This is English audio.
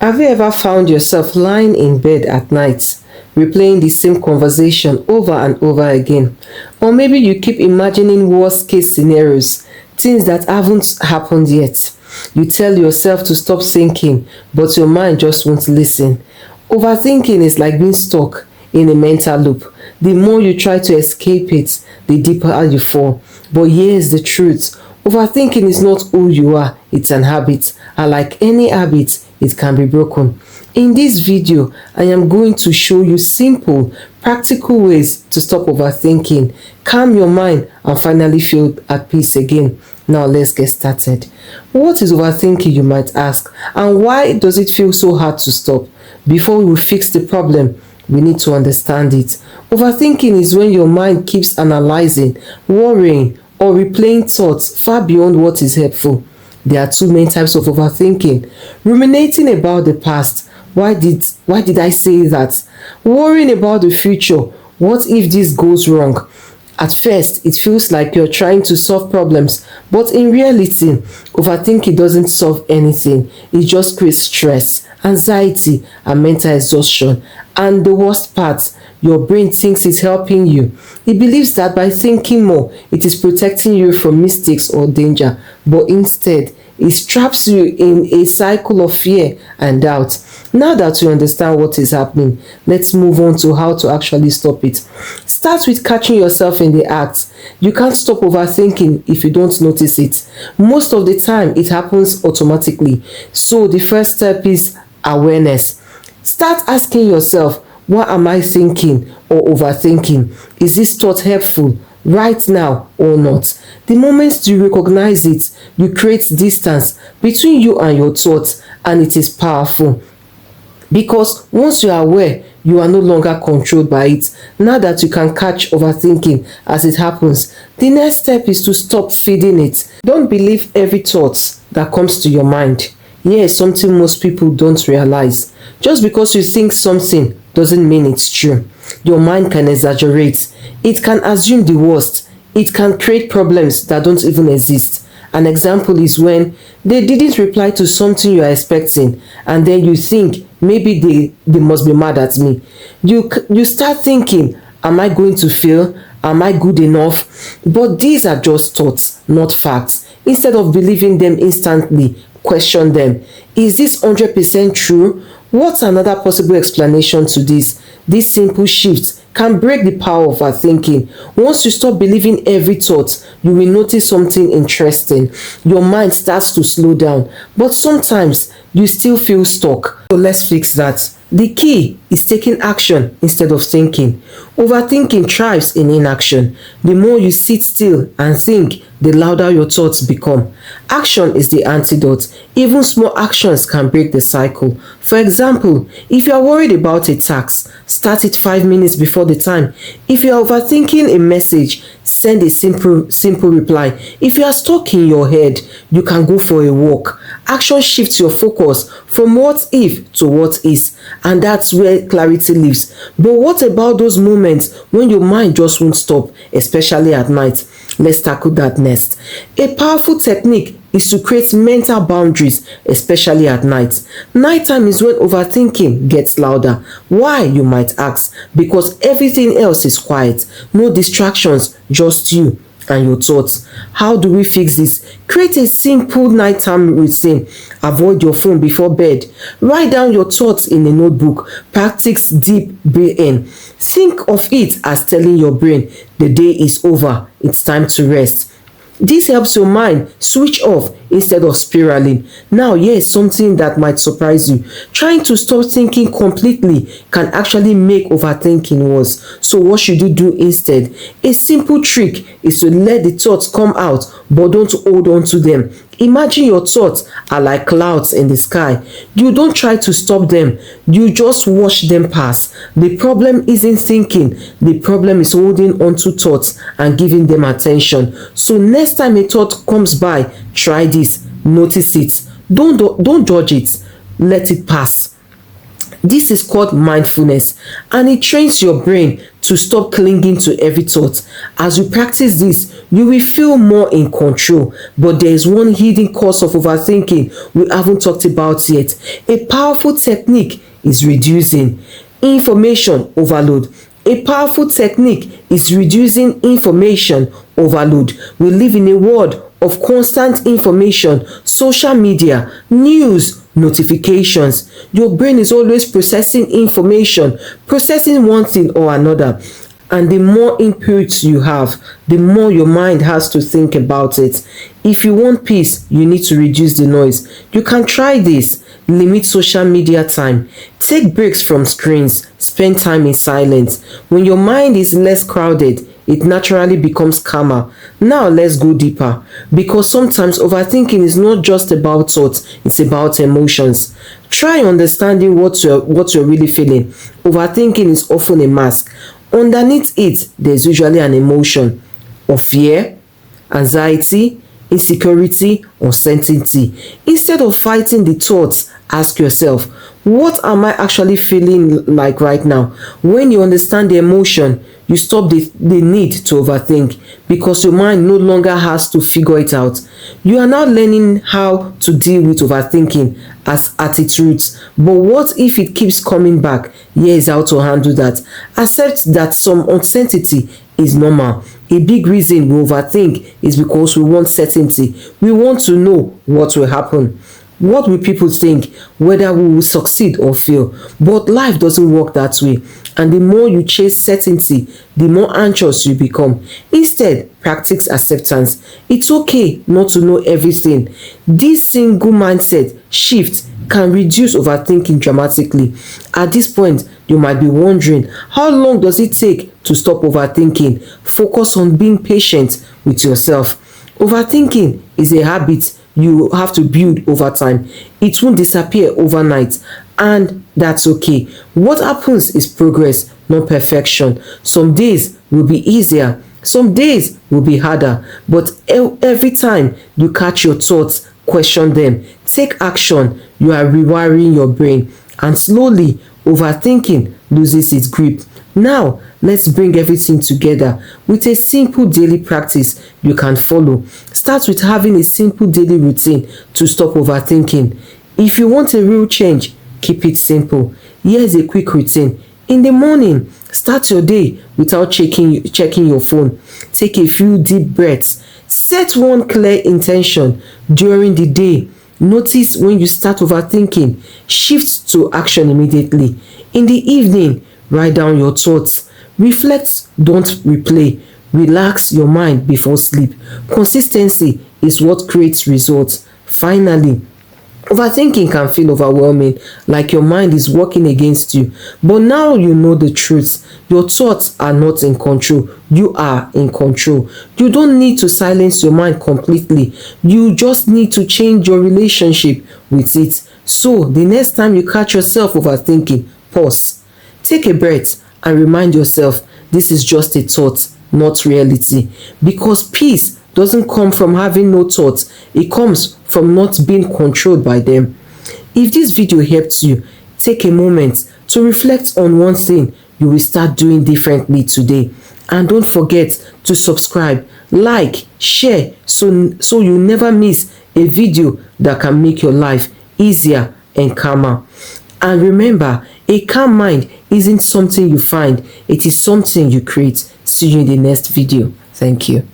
Have you ever found yourself lying in bed at night, replaying the same conversation over and over again? Or maybe you keep imagining worst case scenarios, things that haven't happened yet. You tell yourself to stop thinking, but your mind just won't listen. Overthinking is like being stuck in a mental loop. The more you try to escape it, the deeper you fall. But here's the truth: overthinking is not who you are, it's an habit. And like any habit, it can be broken. In this video, I am going to show you simple, practical ways to stop overthinking, calm your mind, and finally feel at peace again. Now let's get started. What is overthinking, you might ask, and why does it feel so hard to stop? Before we fix the problem, we need to understand it. Overthinking is when your mind keeps analyzing, worrying, or replaying thoughts far beyond what is helpful. There are two main types of overthinking: ruminating about the past. Why did I say that? Worrying about the future. What if this goes wrong? At first, it feels like you're trying to solve problems, but in reality, overthinking doesn't solve anything. It just creates stress, anxiety, and mental exhaustion. And the worst part, your brain thinks it's helping you. It believes that by thinking more, it is protecting you from mistakes or danger, but instead, it traps you in a cycle of fear and doubt. Now that you understand what is happening, let's move on to how to actually stop it. Start with catching yourself in the act. You can't stop overthinking if you don't notice it. Most of the time, it happens automatically. So the first step is awareness. Start asking yourself, what am I thinking or overthinking? Is this thought helpful right now or not? The moment you recognize it, you create distance between you and your thoughts, and it is powerful. Because once you are aware, you are no longer controlled by it. Now that you can catch overthinking as it happens, the next step is to stop feeding it. Don't believe every thought that comes to your mind. Here's something most people don't realize. Just because you think something doesn't mean it's true. Your mind can exaggerate. It can assume the worst. It can create problems that don't even exist. An example is when they didn't reply to something you are expecting, and then you think maybe they must be mad at me. You start thinking, am I going to fail? Am I good enough? But these are just thoughts, not facts. Instead of believing them instantly, question them. Is this 100% true? What's another possible explanation to this? This simple shift can break the power of our thinking. Once you stop believing every thought, you will notice something interesting. Your mind starts to slow down, but sometimes you still feel stuck. So let's fix that. The key is taking action instead of thinking. Overthinking thrives in inaction. The more you sit still and think, the louder your thoughts become. Action is the antidote. Even small actions can break the cycle. For example, if you are worried about a task, start it 5 minutes before the time. If you are overthinking a message, send a simple reply. If you are stuck in your head, you can go for a walk. Action shifts your focus from what if to what is, and that's where clarity lives. But what about those moments when your mind just won't stop, especially at night? Let's tackle that next. A powerful technique is to create mental boundaries, especially at night. Nighttime is when overthinking gets louder. Why, you might ask? Because everything else is quiet. No distractions, just you and your thoughts. How do we fix this? Create a simple nighttime routine. Avoid your phone before bed. Write down your thoughts in a notebook. Practice deep breathing. Think of it as telling your brain, the day is over, it's time to rest. This helps your mind switch off instead of spiraling. Now, here's something that might surprise you. Trying to stop thinking completely can actually make overthinking worse. So what should you do instead? A simple trick is to let the thoughts come out, but don't hold on to them. Imagine your thoughts are like clouds in the sky. You don't try to stop them. You just watch them pass. The problem isn't thinking. The problem is holding on to thoughts and giving them attention. So next time a thought comes by, try this. Notice it. Don't judge it. Let it pass. This is called mindfulness, and it trains your brain to stop clinging to every thought. As you practice this, you will feel more in control. But there is one hidden cause of overthinking we haven't talked about yet. A powerful technique is reducing information overload. A powerful technique is reducing information overload. We live in a world of constant information, social media, news, notifications. Your brain is always processing information, processing one thing or another. And the more inputs you have, the more your mind has to think about it. If you want peace, you need to reduce the noise. You can try this. Limit social media time. Take breaks from screens. Spend time in silence. When your mind is less crowded, it naturally becomes calmer. Now let's go deeper, because sometimes overthinking is not just about thoughts, it's about emotions. Try understanding what you're really feeling. Overthinking is often a mask. Underneath it, there's usually an emotion of fear, anxiety, insecurity, uncertainty. Instead of fighting the thoughts, ask yourself, what am I actually feeling like right now? When you understand the emotion, you stop the need to overthink, because your mind no longer has to figure it out. You are now learning how to deal with overthinking at its roots. But what if it keeps coming back? Here is how to handle that. Accept that some uncertainty is normal. A big reason we overthink is because we want certainty. We want to know what will happen. What will people think? Whether we will succeed or fail. But life doesn't work that way. And the more you chase certainty, the more anxious you become. Instead, practice acceptance. It's okay not to know everything. This single mindset shift can reduce overthinking dramatically. At this point, you might be wondering, how long does it take to stop overthinking? Focus on being patient with yourself. Overthinking is a habit you have to build over time. It won't disappear overnight, and that's okay. What happens is progress, not perfection. Some days will be easier, some days will be harder, but every time you catch your thoughts, question them, take action, you are rewiring your brain, and slowly overthinking loses its grip. Now, let's bring everything together with a simple daily practice you can follow. Start with having a simple daily routine to stop overthinking. If you want a real change, keep it simple. Here's a quick routine. In the morning, start your day without checking your phone. Take a few deep breaths. Set one clear intention during the day. Notice when you start overthinking. Shift to action immediately. In the evening, write down your thoughts. Reflect, don't replay. Relax your mind before sleep. Consistency is what creates results. Finally, overthinking can feel overwhelming, like your mind is working against you. But now you know the truth. Your thoughts are not in control. You are in control. You don't need to silence your mind completely. You just need to change your relationship with it. So the next time you catch yourself overthinking, pause. Take a breath and remind yourself this is just a thought, not reality. Because peace doesn't come from having no thoughts. It comes from not being controlled by them. If this video helped you, take a moment to reflect on one thing you will start doing differently today. And don't forget to subscribe, like, share, so you never miss a video that can make your life easier and calmer. And remember, a calm mind isn't something you find, it is something you create. See you in the next video. Thank you.